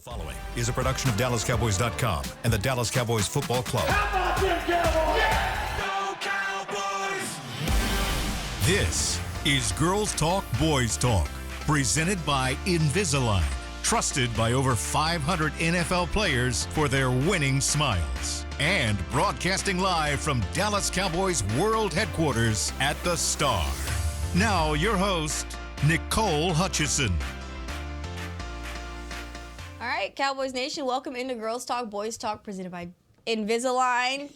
The following is a production of DallasCowboys.com and the Dallas Cowboys Football Club. How about them Cowboys? Yeah! Go Cowboys! This is Girls Talk, Boys Talk, presented by Invisalign, trusted by over 500 NFL players for their winning smiles. And broadcasting live from Dallas Cowboys World Headquarters at the Star. Now, your host, Nicole Hutchison. All right, Cowboys Nation, welcome into Girls Talk, Boys Talk, presented by Invisalign.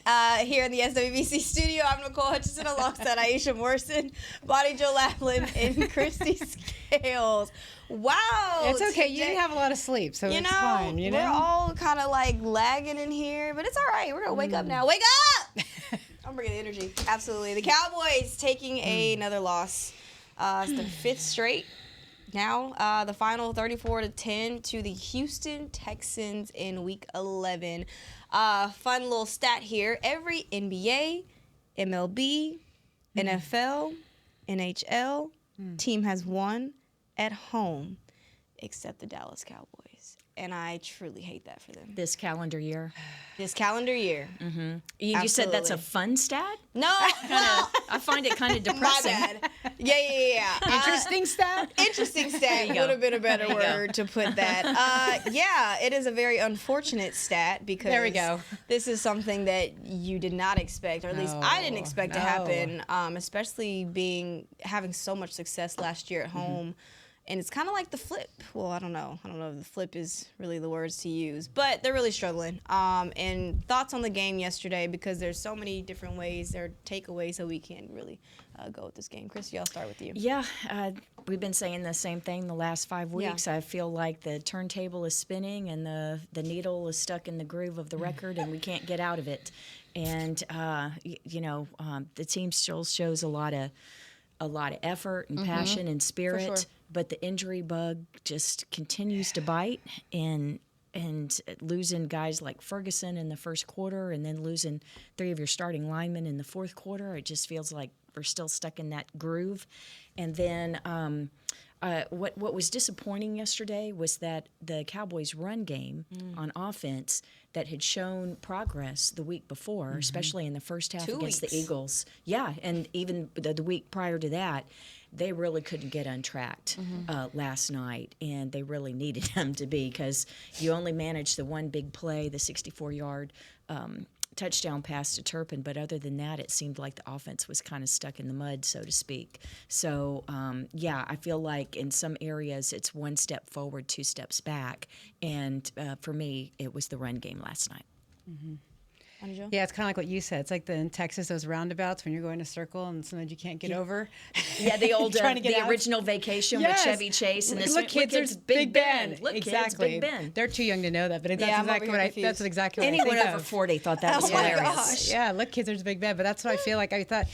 Here in the SWBC studio, I'm Nicole Hutchison alongside Aisha Morrison, Bonnie Jo Laughlin, and Christy Scales. Wow. It's okay. You didn't have a lot of sleep, so it's fine. You know, we're all kind of like lagging in here, but it's all right. We're going to wake up now. Wake up! I'm bringing the energy. Absolutely. The Cowboys taking another loss. It's their fifth straight. Now, the final 34-10 to the Houston Texans in Week 11. Fun little stat here. Every NBA, MLB, NFL, NHL team has won at home except the Dallas Cowboys. And I truly hate that for them. This calendar year. This calendar year. Mm-hmm. You said that's a fun stat? No. Well, I find it kind of depressing. My bad. Yeah. Interesting stat? Interesting stat would have been a better word to put that. Yeah, it is a very unfortunate stat because there we go. This is something that you did not expect, or at least I didn't expect to happen, especially having so much success last year at home. And it's kind of like the flip. Well, I don't know if the flip is really the words to use, but they're really struggling. And thoughts on the game yesterday, because there's so many different ways, there are takeaways that we can really go with this game. Christy, I'll start with you. Yeah, we've been saying the same thing the last 5 weeks. Yeah. I feel like the turntable is spinning and the needle is stuck in the groove of the record and we can't get out of it. And, the team still shows a lot of effort and passion and spirit, but the injury bug just continues to bite, and losing guys like Ferguson in the first quarter and then losing 3 of your starting linemen in the fourth quarter, it just feels like we're still stuck in that groove. And then what was disappointing yesterday was that the Cowboys' run game on offense that had shown progress the week before, especially in the first half against the Eagles. Yeah, and even the week prior to that, they really couldn't get untracked last night, and they really needed them to be, because you only managed the one big play, the 64-yard touchdown pass to Turpin, but other than that, it seemed like the offense was kind of stuck in the mud, so to speak. So, I feel like in some areas it's one step forward, 2 steps back, and for me, it was the run game last night. Mm-hmm. Yeah, it's kind of like what you said. It's like in Texas, those roundabouts when you're going in a circle and sometimes you can't get over. Yeah, the old original Vacation with Chevy Chase and this. Look, kids, there's Big Ben. Look, exactly. kids, Big Ben. They're too young to know that, but that's exactly what Anyone over 40 thought that was hilarious. Gosh. Yeah, look, kids, there's Big Ben. But that's what I feel like. I thought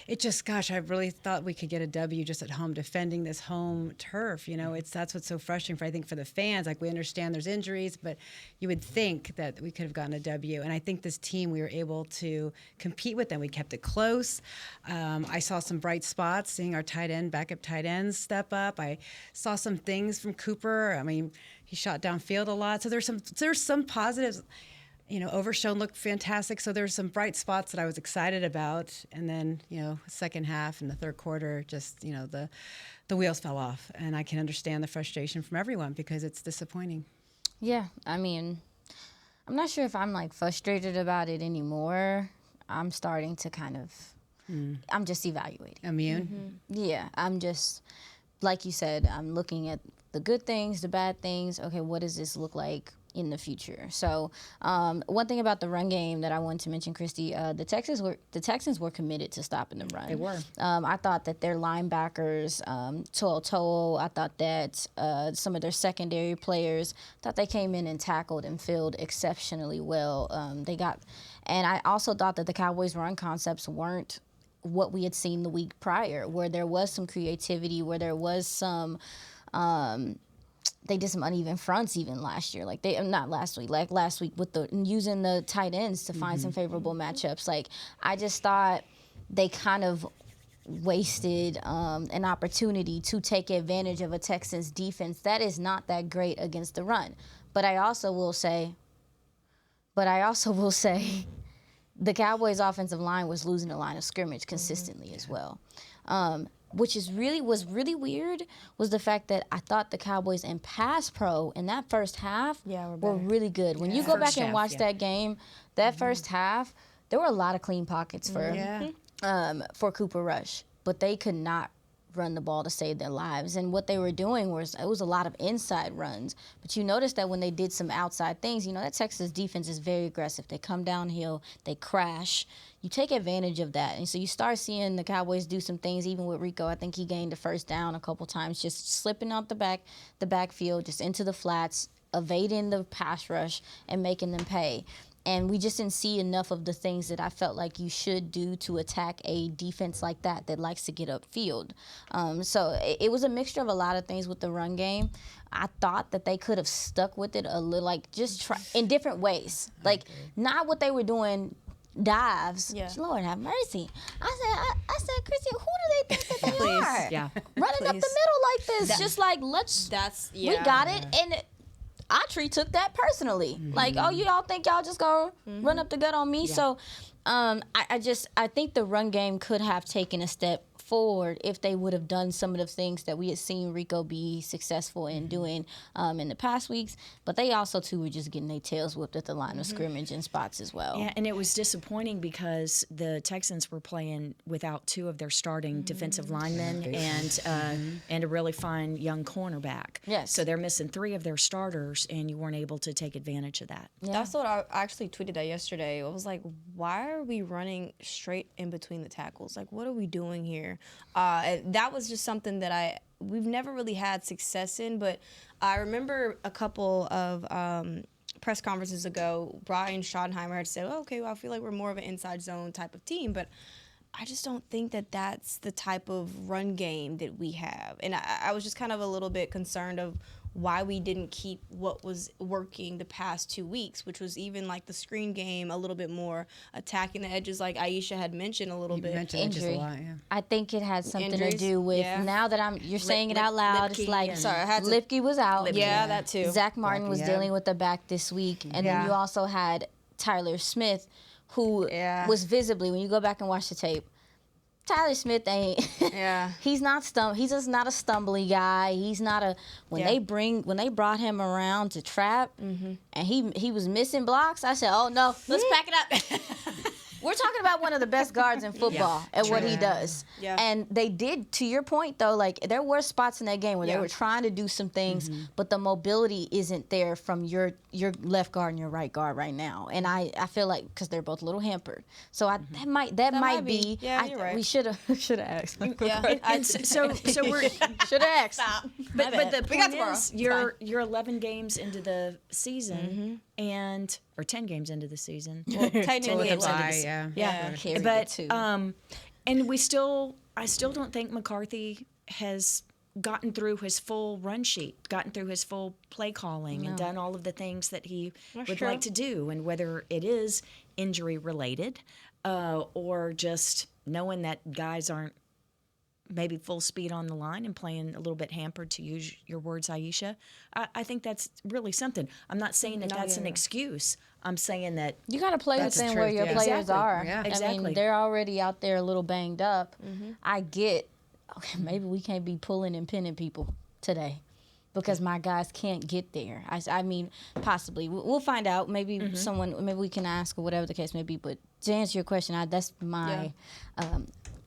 I really thought we could get a W just at home, defending this home turf. You know, that's what's so frustrating for the fans. Like, we understand there's injuries, but you would think that we could have gotten a W. And I think this team, we were able to compete with them. We kept it close. I saw some bright spots, seeing our backup tight ends step up. I saw some things from Cooper. I mean, he shot downfield a lot. So there's some positives. You know, Overshone looked fantastic. So there's some bright spots that I was excited about. And then, second half and the third quarter, just, the wheels fell off. And I can understand the frustration from everyone because it's disappointing. Yeah, I mean, I'm not sure if I'm, frustrated about it anymore. I'm starting to kind of, I'm just evaluating. Immune? Mm-hmm. Yeah, I'm just, like you said, I'm looking at the good things, the bad things. Okay, what does this look like in the future? So one thing about the run game that I wanted to mention, Christy, the Texans were committed to stopping the run. They were. I thought that their linebackers, To'o, I thought that some of their secondary players, thought they came in and tackled and filled exceptionally well. And I also thought that the Cowboys' run concepts weren't what we had seen the week prior, where there was some creativity, where there was some they did some uneven fronts even last year. Last week with using the tight ends to find some favorable matchups. I just thought they kind of wasted an opportunity to take advantage of a Texans defense that is not that great against the run. But I also will say, the Cowboys' offensive line was losing the line of scrimmage consistently as well. Which was really weird was the fact that I thought the Cowboys in pass pro in that first half were really good. When you go back and watch that game, that first half, there were a lot of clean pockets for Cooper Rush, but they could not run the ball to save their lives. And what they were doing was a lot of inside runs. But you notice that when they did some outside things, that Texas defense is very aggressive. They come downhill, they crash. You take advantage of that. And so you start seeing the Cowboys do some things, even with Rico. I think he gained the first down a couple times, just slipping out the backfield, just into the flats, evading the pass rush and making them pay. And we just didn't see enough of the things that I felt like you should do to attack a defense like that likes to get upfield. So it was a mixture of a lot of things with the run game. I thought that they could have stuck with it a little, like just try in different ways. Like not what they were doing, dives. Yeah. Lord have mercy. I said, Christy, who do they think that they are? Yeah. Running up the middle like this, just like we got it. And Autry took that personally. Like, oh, you all think y'all just go run up the gut on me? Yeah. So I think the run game could have taken a step forward if they would have done some of the things that we had seen Rico be successful in doing in the past weeks. But they also, too, were just getting their tails whipped at the line of scrimmage in spots as well. Yeah, and it was disappointing because the Texans were playing without two of their starting defensive linemen and a really fine young cornerback. Yes. So they're missing three of their starters, and you weren't able to take advantage of that. Yeah. That's what I actually tweeted that yesterday. I was like, why are we running straight in between the tackles? Like, what are we doing here? That was just something that we've never really had success in, but I remember a couple of press conferences ago, Brian Schottenheimer had said, okay, well, I feel like we're more of an inside zone type of team, but I just don't think that that's the type of run game that we have. And I was just kind of a little bit concerned of why we didn't keep what was working the past 2 weeks, which was even like the screen game, a little bit more attacking the edges, like Aisha had mentioned a little bit. Injury. A lot, yeah. I think it has something to do with now that you're saying it out loud. Lipke, it's like Lipke was out. Lipke, yeah, that too. Zach Martin was dealing with the back this week, and then you also had Tyler Smith, who was visibly, when you go back and watch the tape, Tyler Smith ain't. He's not He's just not a stumbly guy. He's not a. When they brought him around to trap, and he was missing blocks. I said, oh no, let's pack it up. We're talking about one of the best guards in football at what he does. Yeah. And they did, to your point though, like there were spots in that game where they were trying to do some things, but the mobility isn't there from your left guard and your right guard right now. And I feel like because they're both a little hampered, so that might be. Yeah, you're right. We should have asked. So we're should have asked. But the point is, you're 11 games into the season or 10 games into the season. Well, 10 games into the season. Yeah. But and I still don't think McCarthy has gotten through his full run sheet, gotten through his full play calling, and done all of the things that he would like to do. And whether it is injury related or just knowing that guys aren't maybe full speed on the line and playing a little bit hampered, to use your words, Aisha, I think that's really something. I'm not saying that that's an excuse. I'm saying that you got to play within where your players are. Yeah. Exactly. I mean, they're already out there a little banged up. I get, maybe we can't be pulling and pinning people today because my guys can't get there. I mean, possibly. We'll find out. Maybe maybe we can ask or whatever the case may be. But to answer your question, that's my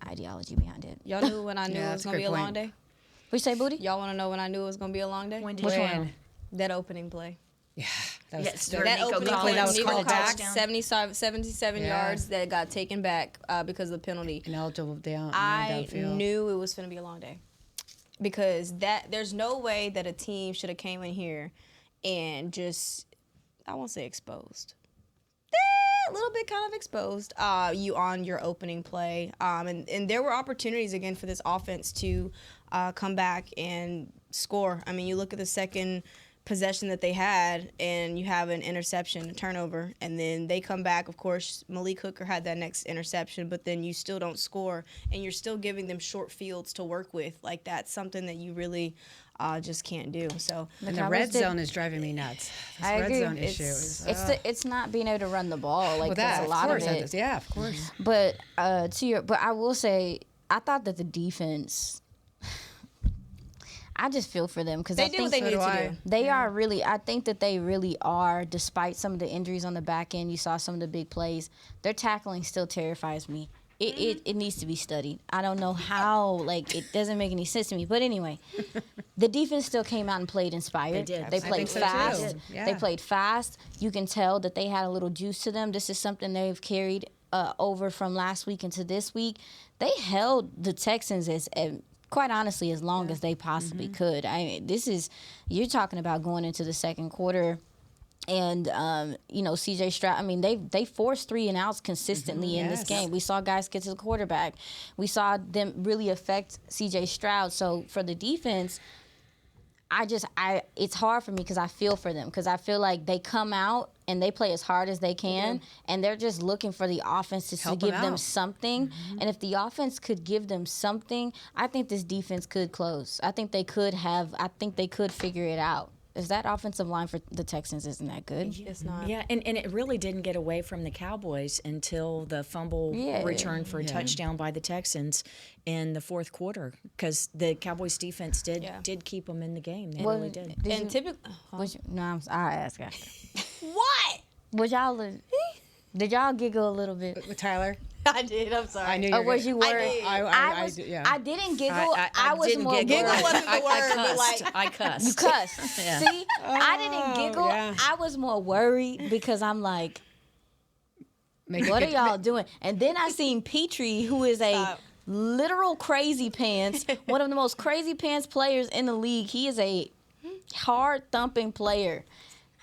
ideology behind it. Y'all knew when I knew it was going to be a long day? What you say, Booty? Y'all want to know when I knew it was going to be a long day? Which one? That opening play. Yeah. That opening play that was called back 77 yards that got taken back because of the penalty. Ineligible down. I knew it was going to be a long day because there's no way that a team should have came in here and just, I won't say exposed. A little bit kind of exposed you on your opening play. And there were opportunities, again, for this offense to come back and score. I mean, you look at the second possession that they had, and you have an interception, a turnover, and then they come back. Of course, Malik Hooker had that next interception, but then you still don't score, and you're still giving them short fields to work with. Like, that's something that you really just can't do. So And the red zone is driving me nuts. This I red agree. zone issue is. It's not being able to run the ball. Like, Well, that's that, a lot of course, of it. yeah, of course. But but I will say, I thought that the defense. I just feel for them because they I did think what they needed do to I. do. they are really. I think that they really are. Despite some of the injuries on the back end, you saw some of the big plays. Their tackling still terrifies me. It needs to be studied. I don't know how. Like, it doesn't make any sense to me. But anyway, the defense still came out and played inspired. They did. They I played think so, fast. too. Yeah. They played fast. You can tell that they had a little juice to them. This is something they've carried over from last week into this week. They held the Texans as quite honestly, as long as they possibly could. I mean, you're talking about going into the second quarter, and C.J. Stroud. I mean, they forced 3 and outs consistently in this Yes. game. We saw guys get to the quarterback. We saw them really affect C.J. Stroud. So for the defense, it's hard for me because I feel for them, because I feel like they come out and they play as hard as they can, and they're just looking for the offense to Help give them them out. something. And if the offense could give them something, I think this defense could close. I think they could figure it out. Is that offensive line for the Texans isn't that good? It's not. Yeah, and it really didn't get away from the Cowboys until the fumble return for a touchdown by the Texans in the fourth quarter, because the Cowboys defense did keep them in the game. They really did. And typically, I'll ask after. what? Did y'all giggle a little bit? With Tyler, I did. I'm sorry. I knew Or you was you worried? did. I didn't giggle. I was didn't more giggle. worried. Giggle wasn't the word, but cussed. like I cussed. You cussed. Yeah. See, I didn't giggle. yeah. I was more worried because I'm like, Make what it are get- y'all doing? And then I seen Petrie, who is a Stop. literal crazy pants, one of the most crazy pants players in the league. He is a hard thumping player.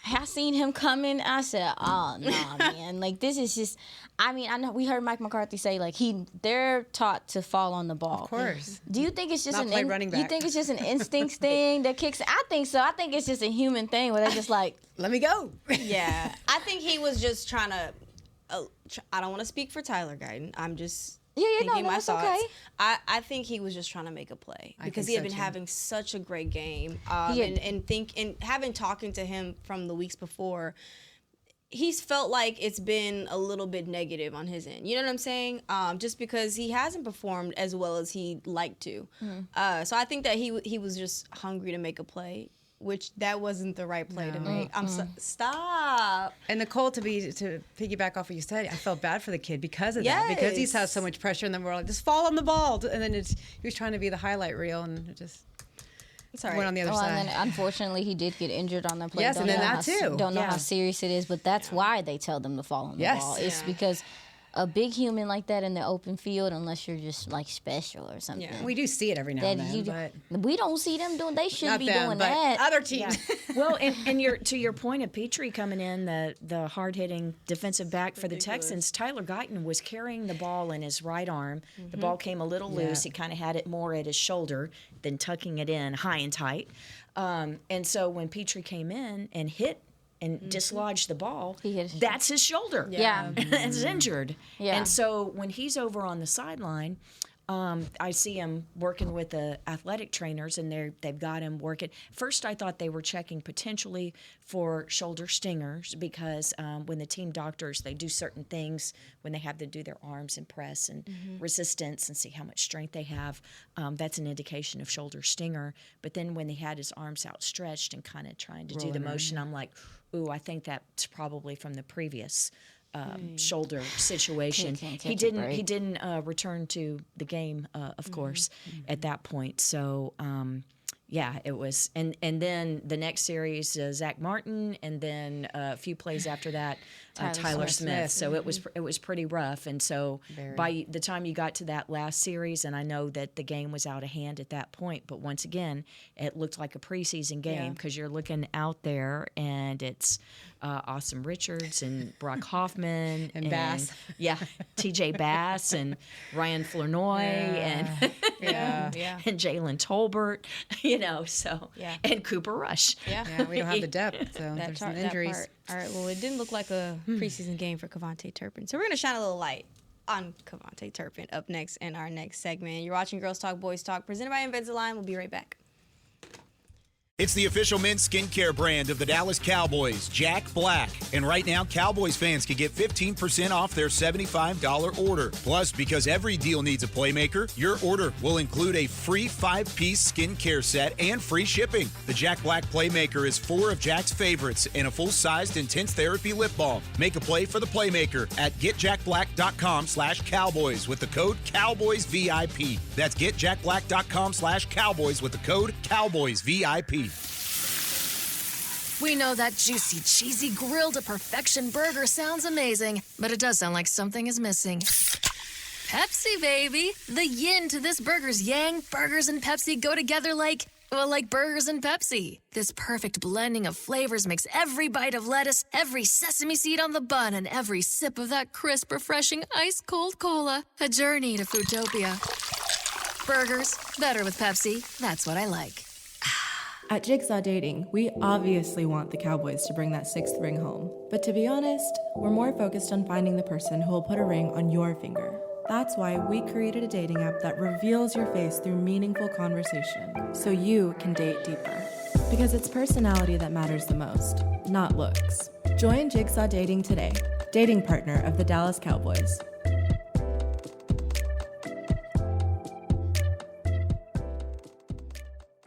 I seen him coming. I said, "Oh no, man! Like, this is just." I mean, I know we heard Mike McCarthy say like they're taught to fall on the ball. Of course. Do you think it's just Not play running you back. think it's just an instinct thing that kicks? I think so. I think it's just a human thing where they're just like, Let me go. Yeah, I think he was just trying to. I don't want to speak for Tyler Guyton. I'm just thinking my that's thoughts. okay. I think he was just trying to make a play because he had think been so, too. having such a great game. He had- and having talking to him from the weeks before, he's felt like it's been a little bit negative on his end. You know what I'm saying? Just because he hasn't performed as well as he'd like to. So I think that he was just hungry to make a play, which that wasn't the right play to make. Stop. And Nicole, to piggyback off what you said, I felt bad for the kid because of that. Because he's had Yes. so much pressure, and then we're like, just fall on the ball. And then he was trying to be the highlight reel, and it just Sorry. went on the other well, side. and then unfortunately he did get injured on that play. Yes, and then know that how- too. Don't know how Yeah. serious it is, but that's why they tell them to fall on the Yes. ball. It's Yeah. because a big human like that in the open field, unless you're just like special or something. Yeah. We do see it every now and then, but we don't see them doing. They shouldn't not be them, doing but that. other teams. Well, and to your point of Petrie coming in, the hard hitting defensive back for the Texans, Tyler Guyton was carrying the ball in his right arm. The ball came a little loose. He kind of had it more at his shoulder than tucking it in high and tight. And so when Petrie came in and hit and dislodged the ball, He hit his that's his shoulder. Yeah. It's injured. Yeah. And so when he's over on the sideline, I see him working with the athletic trainers, and they've got him working. First, I thought they were checking potentially for shoulder stingers because when the team doctors, they do certain things when they have to do their arms and press and resistance and see how much strength they have. That's an indication of shoulder stinger. But then when he had his arms outstretched and kind of trying to do the motion, I'm like, ooh, I think that's probably from the previous shoulder situation. Can't He catch a break. didn't return to the game, of course, at that point. So yeah, it was, and then the next series, Zach Martin, and then a few plays after that, Tyler Smith. So it was pretty rough. And so by the time you got to that last series, and I know that the game was out of hand at that point, but once again, it looked like a preseason game because you're looking out there, and it's Awesome Richards and Brock Hoffman And Bass. yeah, TJ Bass and Ryan Flournoy and Yeah. and Jalen Tolbert, and Cooper Rush. Yeah. Yeah, we don't have the depth, so there's some injuries. That part. All right, well, it didn't look like a preseason game for Kavontae Turpin. So we're going to shine a little light on Kavontae Turpin up next in our next segment. You're watching Girls Talk, Boys Talk, presented by Invisalign. We'll be right back. It's the official men's skincare brand of the Dallas Cowboys, Jack Black. And right now, Cowboys fans can get 15% off their $75 order. Plus, because every deal needs a playmaker, your order will include a free 5-piece skincare set and free shipping. The Jack Black Playmaker is 4 of Jack's favorites and a full-sized intense therapy lip balm. Make a play for the Playmaker at getjackblack.com/Cowboys with the code CowboysVIP. That's getjackblack.com/Cowboys with the code CowboysVIP. We know that juicy, cheesy, grilled to perfection burger sounds amazing, but it does sound like something is missing. Pepsi, baby! The yin to this burger's yang. Burgers and Pepsi go together like burgers and Pepsi. This perfect blending of flavors makes every bite of lettuce, every sesame seed on the bun, and every sip of that crisp, refreshing, ice-cold cola a journey to Foodtopia. Burgers, better with Pepsi. That's what I like. At Jigsaw Dating, we obviously want the Cowboys to bring that 6th ring home. But to be honest, we're more focused on finding the person who will put a ring on your finger. That's why we created a dating app that reveals your face through meaningful conversation, so you can date deeper. Because it's personality that matters the most, not looks. Join Jigsaw Dating today, dating partner of the Dallas Cowboys.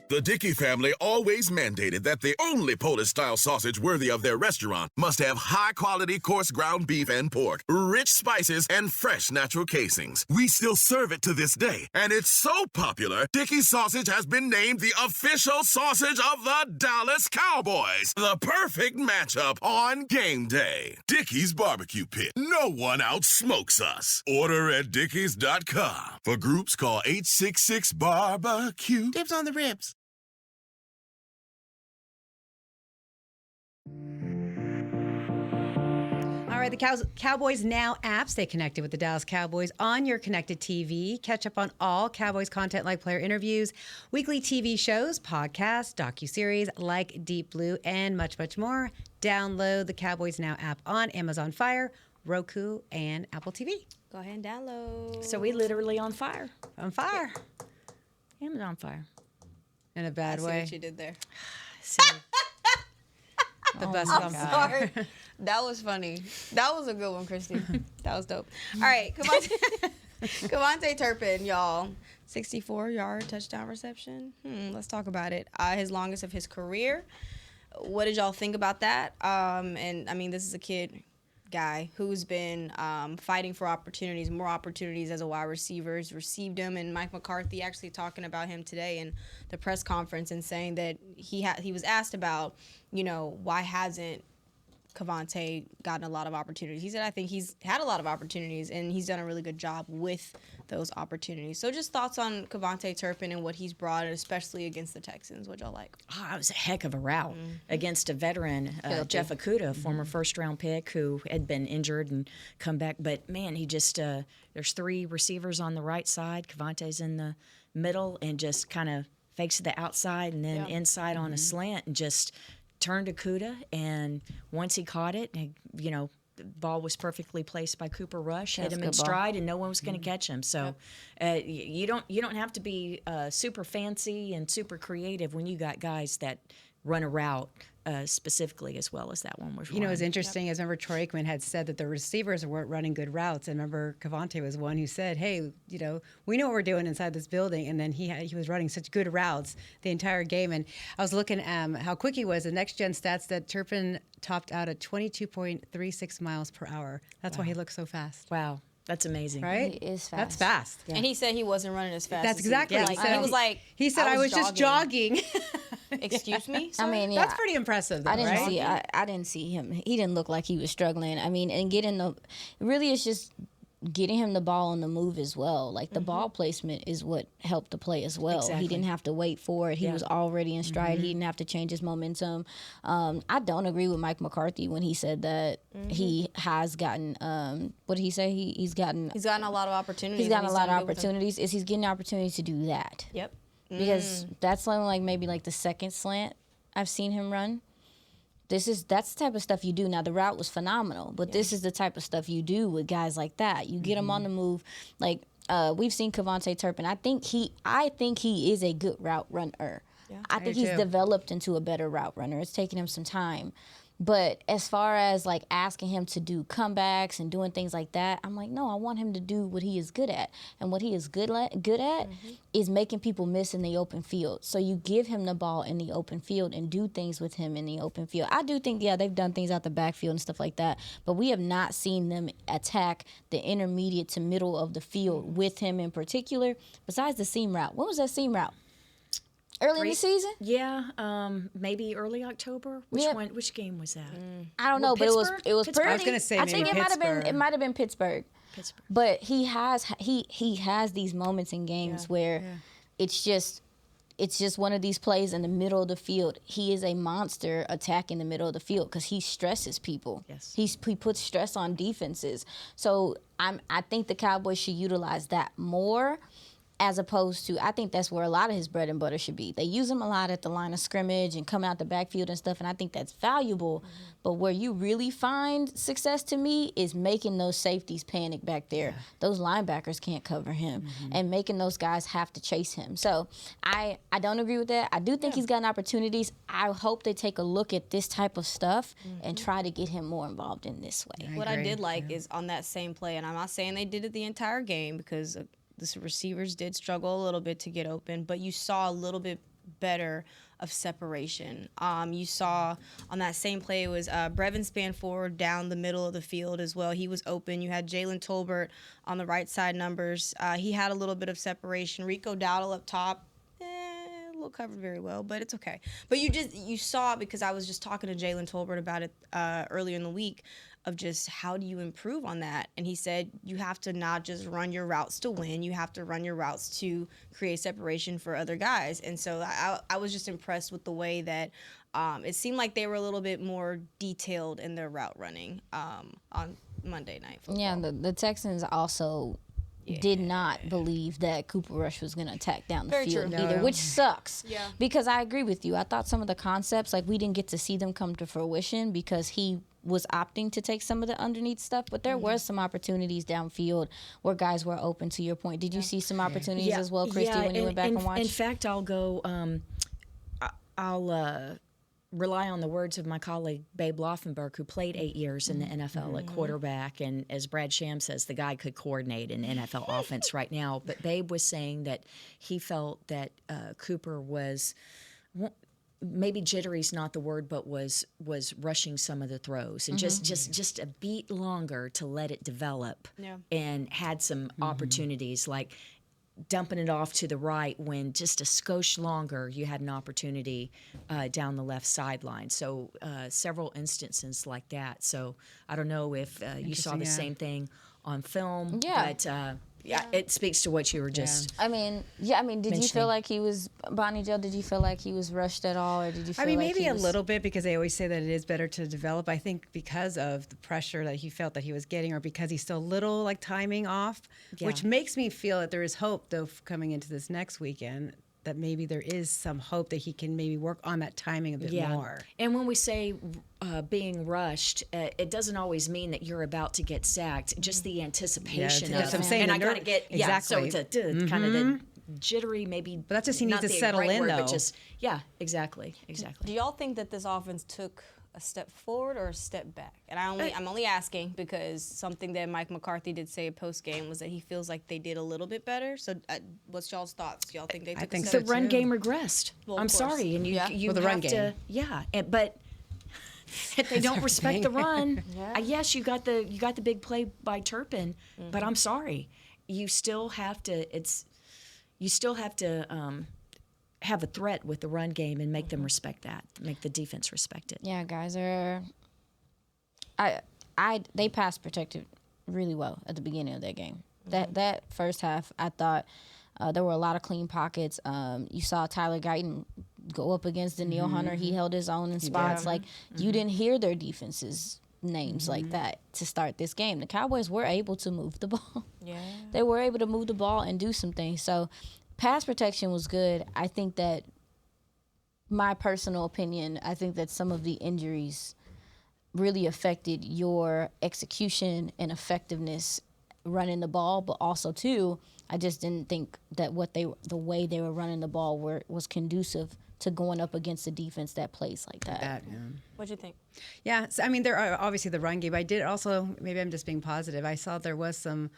The Dickey family always mandated that the only Polish-style sausage worthy of their restaurant must have high-quality coarse ground beef and pork, rich spices, and fresh natural casings. We still serve it to this day, and it's so popular, Dickey's sausage has been named the official sausage of the Dallas Cowboys. The perfect matchup on game day. Dickey's Barbecue Pit. No one outsmokes us. Order at dickeys.com. For groups, call 866-BARBECUE. Dibs on the ribs. All right, the Cowboys Now app. Stay connected with the Dallas Cowboys on your connected TV. Catch up on all Cowboys content like player interviews, weekly TV shows, podcasts, docuseries like Deep Blue, and much, much more. Download the Cowboys Now app on Amazon Fire, Roku, and Apple TV. Go ahead and download. So we literally on fire. On fire. Amazon fire. In a bad I see way. what you did there. The bus is I'm on fire. sorry. That was funny. That was a good one, Christy. That was dope. All right, Kavontae Turpin, y'all. 64-yard touchdown reception. Let's talk about it. His longest of his career. What did y'all think about that? And I mean, this is a guy who's been fighting for opportunities, more opportunities as a wide receiver. He's received them, and Mike McCarthy actually talking about him today in the press conference and saying that he was asked about, why hasn't Kavontae gotten a lot of opportunities. He said, I think he's had a lot of opportunities, and he's done a really good job with those opportunities. So just thoughts on Kavontae Turpin and what he's brought, especially against the Texans. What y'all like? It was a heck of a route against a veteran, Jeff Okudah, former first-round pick who had been injured and come back. But, man, he just there's 3 receivers on the right side. Kavontae's in the middle and just kind of fakes to the outside and then inside on a slant and just turned Okudah, and once he caught it, the ball was perfectly placed by Cooper Rush, hit him in stride, and no one was going to catch him. So you don't have to be super fancy and super creative when you got guys that run a route specifically as well as that one was. It's interesting. As remember, Troy Aikman had said that the receivers weren't running good routes, and remember Kavontae was one who said, "Hey, we know what we're doing inside this building." And then he was running such good routes the entire game. And I was looking how quick he was. The next gen stats that Turpin topped out at 22.36 miles per hour. That's why he looks so fast. Wow. That's amazing. Right? He is fast. That's fast. Yeah. And he said he wasn't running as fast. That's as exactly. He was like, he said I was just jogging. Excuse me? I mean, that's pretty impressive, though, I didn't right? I didn't see him. He didn't look like he was struggling. I mean, and getting really it's just getting him the ball on the move as well. Like the ball placement is what helped the play as well. Exactly. He didn't have to wait for it. He was already in stride. He didn't have to change his momentum. I don't agree with Mike McCarthy when he said that he has gotten, what did he say? He's gotten a lot of opportunities. He's gotten a lot of opportunities. Is he's getting opportunities to do that? Yep. Because that's like maybe like the second slant I've seen him run. That's the type of stuff you do. Now, the route was phenomenal, but this is the type of stuff you do with guys like that. You get them on the move. Like, we've seen Kavontae Turpin. I think he is a good route runner. Yeah, I think he's developed into a better route runner. It's taken him some time. But as far as like asking him to do comebacks and doing things like that, I'm like, no, I want him to do what he is good at. And what he is good at is making people miss in the open field. So you give him the ball in the open field and do things with him in the open field. I do think, they've done things out the backfield and stuff like that, but we have not seen them attack the intermediate to middle of the field with him in particular, besides the seam route. What was that seam route? Early in the season? Yeah, maybe early October. Which game was that? I don't know, but it was pretty. I was gonna say I maybe think it might have been Pittsburgh. But he has these moments in games where it's just one of these plays in the middle of the field. He is a monster attacking the middle of the field because he stresses people. Yes. He puts stress on defenses. So I think the Cowboys should utilize that more. As opposed to, I think that's where a lot of his bread and butter should be. They use him a lot at the line of scrimmage and coming out the backfield and stuff, and I think that's valuable. But where you really find success to me is making those safeties panic back there. Those linebackers can't cover him, and making those guys have to chase him. So I don't agree with that. I do think he's gotten opportunities. I hope they take a look at this type of stuff and try to get him more involved in this way. What I did like is on that same play, and I'm not saying they did it the entire game because the receivers did struggle a little bit to get open, but you saw a little bit better of separation. You saw on that same play, it was Brevin span forward down the middle of the field as well. He was open. You had Jalen Tolbert on the right side numbers. He had a little bit of separation. Rico Dowdle up top. A little covered very well, but it's okay. But you saw it because I was just talking to Jalen Tolbert about it earlier in the week of just how do you improve on that? And he said you have to not just run your routes to win. You have to run your routes to create separation for other guys. And so I was just impressed with the way that it seemed like they were a little bit more detailed in their route running on Monday Night Football. Yeah, the Texans also did not believe that Cooper Rush was going to attack down the field either, which sucks. Yeah. Because I agree with you. I thought some of the concepts, like we didn't get to see them come to fruition because he was opting to take some of the underneath stuff, but there were some opportunities downfield where guys were open, to your point. Did you see some opportunities as well, Christy, when you went back and watched? In fact, I'll go, I'll rely on the words of my colleague, Babe Laufenberg, who played 8 years in the NFL at quarterback, and as Brad Sham says, the guy could coordinate an NFL offense right now, but Babe was saying that he felt that Cooper was... maybe jittery's not the word, but was rushing some of the throws and just a beat longer to let it develop, and had some opportunities like dumping it off to the right when just a skosh longer you had an opportunity down the left sideline. So several instances like that. So I don't know if you saw the same thing on film, but it speaks to what you were just. I mean, did you feel like he was, Bonnie Joe? Did you feel like he was rushed at all, or did you feel like maybe a little bit, because they always say that it is better to develop. I think because of the pressure that he felt that he was getting, or because he's still a little like timing off, which makes me feel that there is hope though coming into this next weekend. That maybe there is some hope that he can maybe work on that timing a bit more. And when we say being rushed, it doesn't always mean that you're about to get sacked. Just the anticipation of I'm saying. And I got to get exactly. So it's a kind of the jittery, maybe. But that's just he needs to settle in though. But just exactly. Do y'all think that this offense took a step forward or a step back? And I'm only asking because something that Mike McCarthy did say post game was that he feels like they did a little bit better. So what's y'all's thoughts? Do y'all think they took a step? The run game regressed. Well, I'm sorry, and you the have run to game. but if they don't respect the run, yes, you got the big play by Turpin, but I'm sorry, you still have to have a threat with the run game and make them respect that, make the defense respect it. Yeah, guys they pass protected really well at the beginning of that game. That first half, I thought there were a lot of clean pockets. You saw Tyler Guyton go up against Daniil Hunter. He held his own in spots. Like, you didn't hear their defenses names like that to start this game. The Cowboys were able to move the ball. Yeah. They were able to move the ball and do some things. So pass protection was good. I think that, my personal opinion, I think that some of the injuries really affected your execution and effectiveness running the ball, but also too, I just didn't think that the way they were running the ball was conducive to going up against a defense that plays like that. What'd you think? Yeah, so, I mean, there are obviously the run game. I did also, maybe I'm just being positive, I saw there was some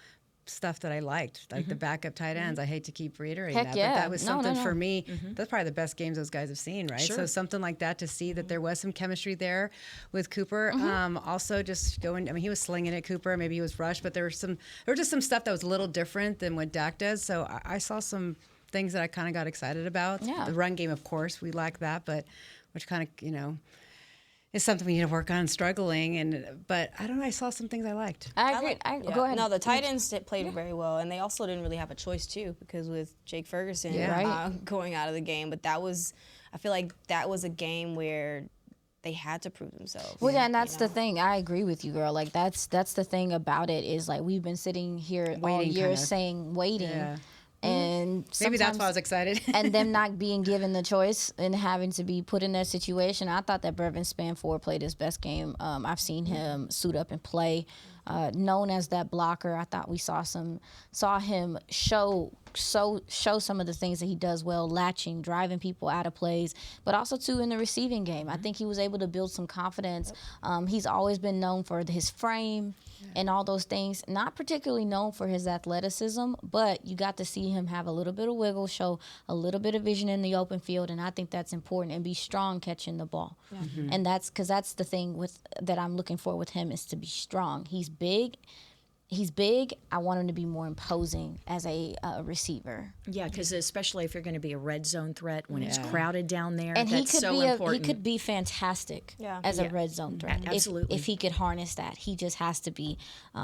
stuff that I liked, like the backup tight ends. I hate to keep reiterating Heck that, yeah. but that was something for me. Mm-hmm. That's probably the best games those guys have seen, right? So something like that, to see that there was some chemistry there with Cooper. Also, just going. I mean, he was slinging it, Cooper. Maybe he was rushed, but there was just some stuff that was a little different than what Dak does. So I saw some things that I kind of got excited about. Yeah. The run game, of course, we lack that, but which kind of is something we need to work on, struggling. But I don't know, I saw some things I liked. I agree. Go ahead. No, the tight ends played very well, and they also didn't really have a choice, too, because with Jake Ferguson going out of the game. But I feel like that was a game where they had to prove themselves. Well, yeah, and that's the thing. I agree with you, girl. Like, that's the thing about it is, like, we've been sitting here all year saying waiting. Yeah. And maybe that's why I was excited. And them not being given the choice and having to be put in that situation. I thought that Brevin Spanford played his best game. I've seen him suit up and play. Known as that blocker, I thought we saw him show some of the things that he does well, latching, driving people out of plays, but also too in the receiving game. I think he was able to build some confidence. He's always been known for his frame and all those things, not particularly known for his athleticism, but you got to see him have a little bit of wiggle, show a little bit of vision in the open field, and I think that's important, and be strong catching the ball. Yeah. And that's because that's the thing that I'm looking for with him, is to be strong. He's big. I want him to be more imposing as a receiver. Yeah, because especially if you're going to be a red zone threat when it's crowded down there, and that's so important. He could be fantastic as a red zone threat. Absolutely. If he could harness that. He just has to be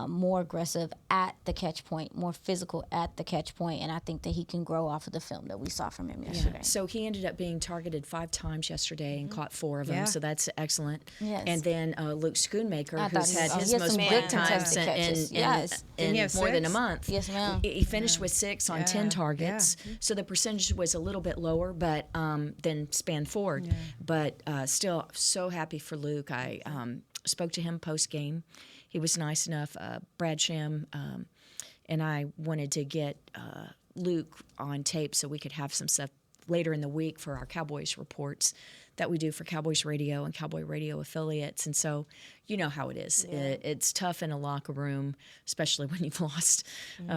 more aggressive at the catch point, more physical at the catch point, and I think that he can grow off of the film that we saw from him yesterday. So he ended up being targeted 5 times yesterday and caught 4 of them, so that's excellent. Yes. And then Luke Schoonmaker, who's had his most good times in more than a month. Yes, ma'am. He finished with 6 on 10 targets, so the percentage was a little bit lower, but than Spanford. But still, so happy for Luke. I spoke to him post game. He was nice enough. Brad Sham and I wanted to get Luke on tape so we could have some stuff later in the week for our Cowboys reports that we do for Cowboys Radio and Cowboy Radio affiliates. And so you know how it is. Yeah. It's tough in a locker room, especially when you've lost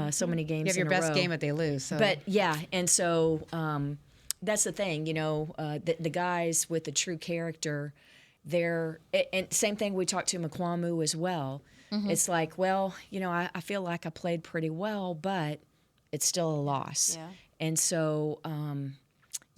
so many games in a row. You have your best game that they lose. So. But, yeah, and so that's the thing, the guys with the true character, and same thing, we talked to Mukwamu as well. Mm-hmm. It's like, well, I feel like I played pretty well, but it's still a loss. Yeah. And so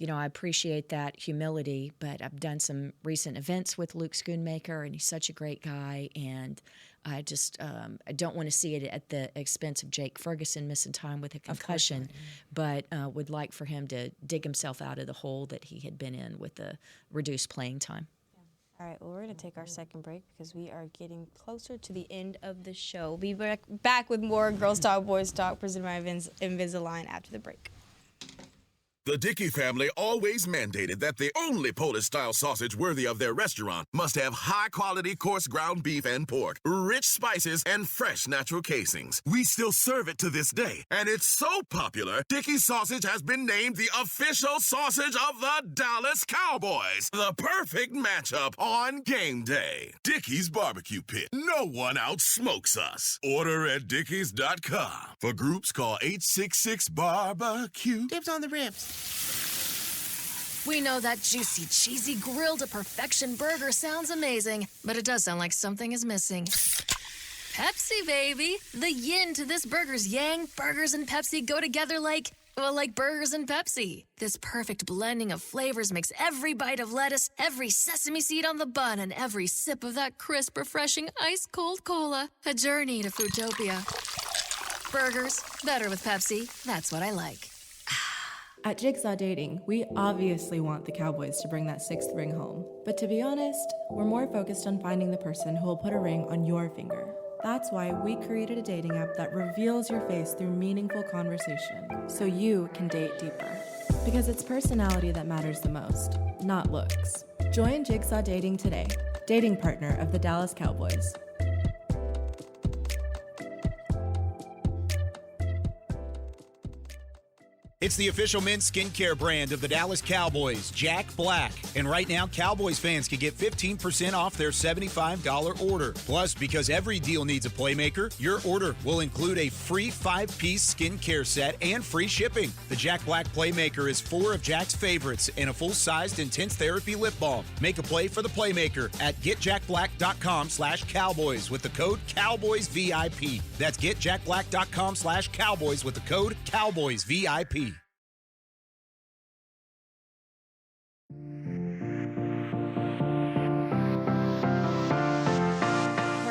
I appreciate that humility, but I've done some recent events with Luke Schoonmaker, and he's such a great guy, and I just I don't want to see it at the expense of Jake Ferguson missing time with a concussion, but would like for him to dig himself out of the hole that he had been in with the reduced playing time. All right, well, we're going to take our second break because we are getting closer to the end of the show. We'll be back with more Girls Talk, Boys Talk, presented by Invisalign after the break. The Dickey family always mandated that the only Polish-style sausage worthy of their restaurant must have high-quality coarse ground beef and pork, rich spices, and fresh natural casings. We still serve it to this day, and it's so popular, Dickey's sausage has been named the official sausage of the Dallas Cowboys. The perfect matchup on game day. Dickey's Barbecue Pit. No one outsmokes us. Order at dickeys.com. For groups, call 866-BARBECUE. Dibs on the ribs. We know that juicy, cheesy, grilled to perfection burger sounds amazing, but it does sound like something is missing. Pepsi, baby! The yin to this burger's yang. Burgers and Pepsi go together like... Well, like burgers and Pepsi. This perfect blending of flavors makes every bite of lettuce, every sesame seed on the bun, and every sip of that crisp, refreshing, ice-cold cola a journey to Foodtopia. Burgers, better with Pepsi. That's what I like. At Jigsaw Dating, we obviously want the Cowboys to bring that sixth ring home. But to be honest, we're more focused on finding the person who will put a ring on your finger. That's why we created a dating app that reveals your face through meaningful conversation, so you can date deeper. Because it's personality that matters the most, not looks. Join Jigsaw Dating today, dating partner of the Dallas Cowboys. It's the official men's skincare brand of the Dallas Cowboys, Jack Black. And right now, Cowboys fans can get 15% off their $75 order. Plus, because every deal needs a playmaker, your order will include a free 5-piece skincare set and free shipping. The Jack Black Playmaker is 4 of Jack's favorites and a full-sized intense therapy lip balm. Make a play for the Playmaker at getjackblack.com/Cowboys with the code CowboysVIP. That's getjackblack.com/Cowboys with the code CowboysVIP.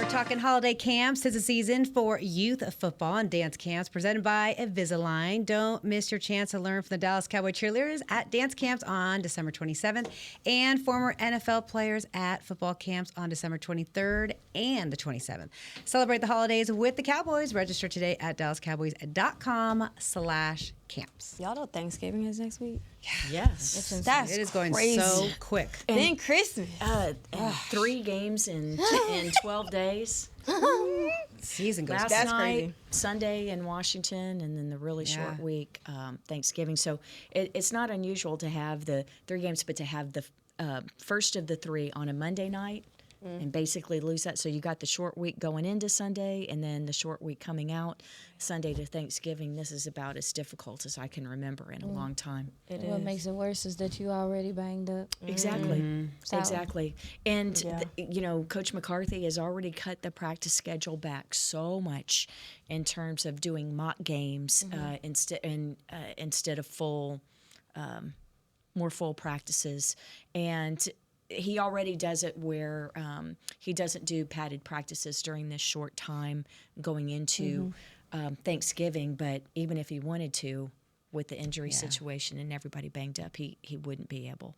Talking holiday camps. It's a season for youth football and dance camps presented by Invisalign. Don't miss your chance to learn from the Dallas Cowboy cheerleaders at dance camps on December 27th and former NFL players at football camps on December 23rd and the 27th. Celebrate the holidays with the Cowboys. Register today at dallascowboys.com/camps. Y'all know Thanksgiving is next week? Yes. That's It is going crazy. so quick. And then Christmas. 3 games in 12 days. Season goes Last That's night, crazy. Sunday in Washington, and then the really short week, Thanksgiving. So it's not unusual to have the 3 games, but to have the first of the 3 on a Monday night and basically lose that. So you got the short week going into Sunday, and then the short week coming out Sunday to Thanksgiving. This is about as difficult as I can remember in a long time. What makes it worse is that you already banged up. Exactly. So- Exactly. And, Coach McCarthy has already cut the practice schedule back so much in terms of doing mock games instead of more full practices. And he already does it where he doesn't do padded practices during this short time going into Thanksgiving. But even if he wanted to, with the injury situation and everybody banged up, he wouldn't be able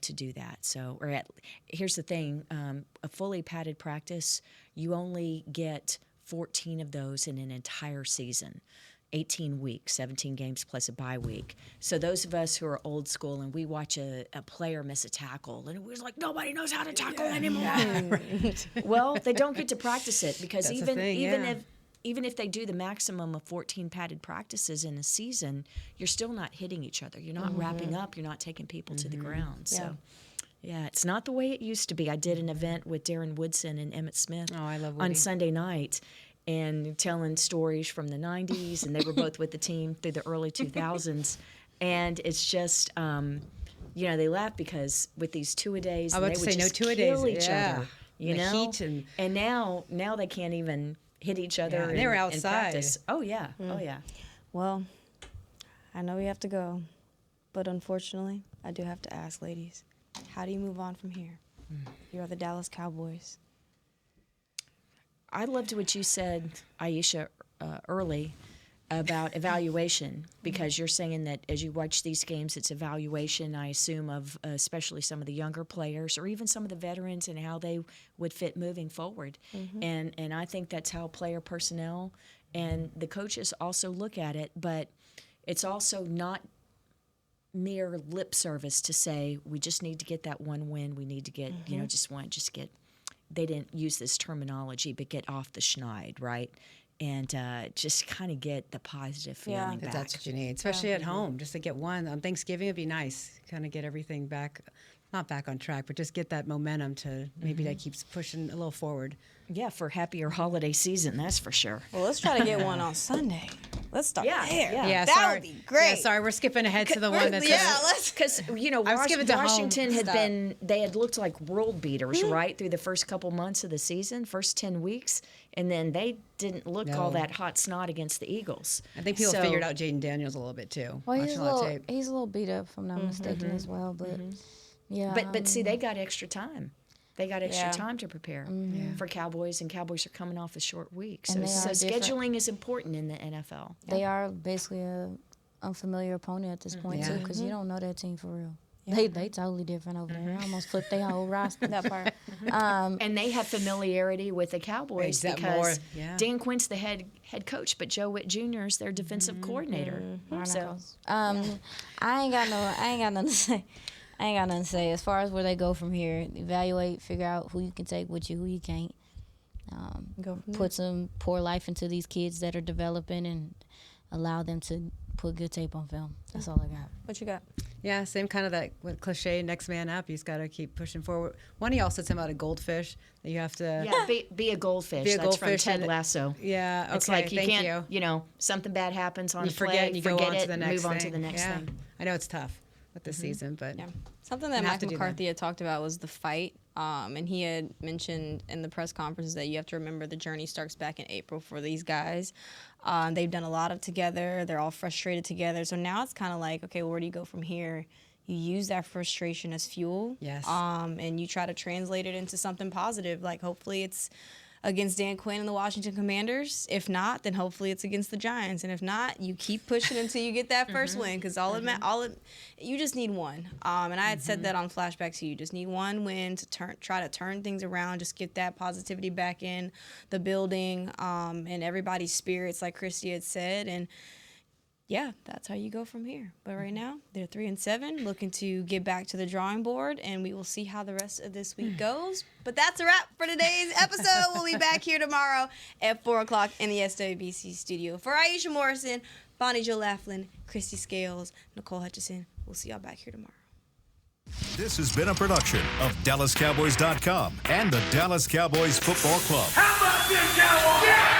to do that. So, here's the thing: a fully padded practice, you only get 14 of those in an entire season. 18 weeks, 17 games plus a bye week. So those of us who are old school and we watch a player miss a tackle and we're like, nobody knows how to tackle anymore. Well, they don't get to practice it because That's even the thing, even if they do the maximum of 14 padded practices in a season, you're still not hitting each other. You're not wrapping up. You're not taking people to the ground. So. Yeah, it's not the way it used to be. I did an event with Darren Woodson and Emmett Smith on Sunday night, and telling stories from the 90s, and they were both with the team through the early 2000s. And it's just, they laugh because with these two-a-days, I they was would about to say, just no two-a-days, kill each yeah. other, you The know? heat and now they can't even hit each other Yeah, they were in outside. practice. Oh, yeah. Oh, yeah. Well, I know we have to go, but unfortunately, I do have to ask, ladies, how do you move on from here? You are the Dallas Cowboys. I loved what you said, Aisha, early about evaluation, because you're saying that as you watch these games, it's evaluation, I assume, of especially some of the younger players or even some of the veterans and how they would fit moving forward. And I think that's how player personnel and the coaches also look at it, but it's also not mere lip service to say we just need to get that one win, we need to get, just get, they didn't use this terminology, but get off the schneid, right? And just kind of get the positive feeling back. That's what you need, especially at home. Just to get one on Thanksgiving would be nice. Kind of get everything back, not back on track, but just get that momentum to maybe that keeps pushing a little forward. Yeah, for happier holiday season, that's for sure. Well, let's try to get one on Sunday. Let's start Yeah, there. yeah. That would be great. Yeah, sorry, we're skipping ahead to the one that's let's. Because Washington had looked like world beaters right through the first couple months of the season, first 10 weeks, and then they didn't look all that hot snot against the Eagles. I think people figured out Jaden Daniels a little bit too. Well, he's a little beat up, if I'm not mistaken, as well. But yeah, but see, they got extra time. They got extra time to prepare for Cowboys, and Cowboys are coming off a short week. So scheduling is important in the NFL. They are basically an unfamiliar opponent at this point, too, because you don't know that team for real. Yeah. They totally different over there. I almost flipped their whole roster. That part. And they have familiarity with the Cowboys because Dan Quinn's the head coach, but Joe Witt Jr. is their defensive coordinator. So I ain't got nothing to say. I ain't got nothing to say. As far as where they go from here, evaluate, figure out who you can take with you, who you can't. Put some pour life into these kids that are developing and allow them to put good tape on film. That's all I got. What you got? Yeah, same kind of that with cliche, next man up. You just got to keep pushing forward. One of y'all said something about a goldfish that you have to. Yeah, be a goldfish. That's from Ted Lasso. Yeah, okay. It's like you thank can't, something bad happens on you a play, forget, and you go on to the next move thing. on to the next thing. I know it's tough with this season, but something that Mike McCarthy had talked about was the fight, and he had mentioned in the press conferences that you have to remember the journey starts back in April for these guys. They've done a lot of together. They're all frustrated together. So now it's kind of like, okay, well, where do you go from here? You use that frustration as fuel, and you try to translate it into something positive. Like hopefully it's against Dan Quinn and the Washington Commanders. If not, then hopefully it's against the Giants. And if not, you keep pushing until you get that first win, because you just need one. And I had said that on Flashback to you. Just need one win to try to turn things around, just get that positivity back in the building, and everybody's spirits, like Christy had said. And yeah, that's how you go from here. But right now, they're 3-7, looking to get back to the drawing board, and we will see how the rest of this week goes. But that's a wrap for today's episode. We'll be back here tomorrow at 4 o'clock in the SWBC studio. For Aisha Morrison, Bonnie Jo Laughlin, Christy Scales, Nicole Hutchison, we'll see y'all back here tomorrow. This has been a production of DallasCowboys.com and the Dallas Cowboys Football Club. How about this, Cowboys? Yeah!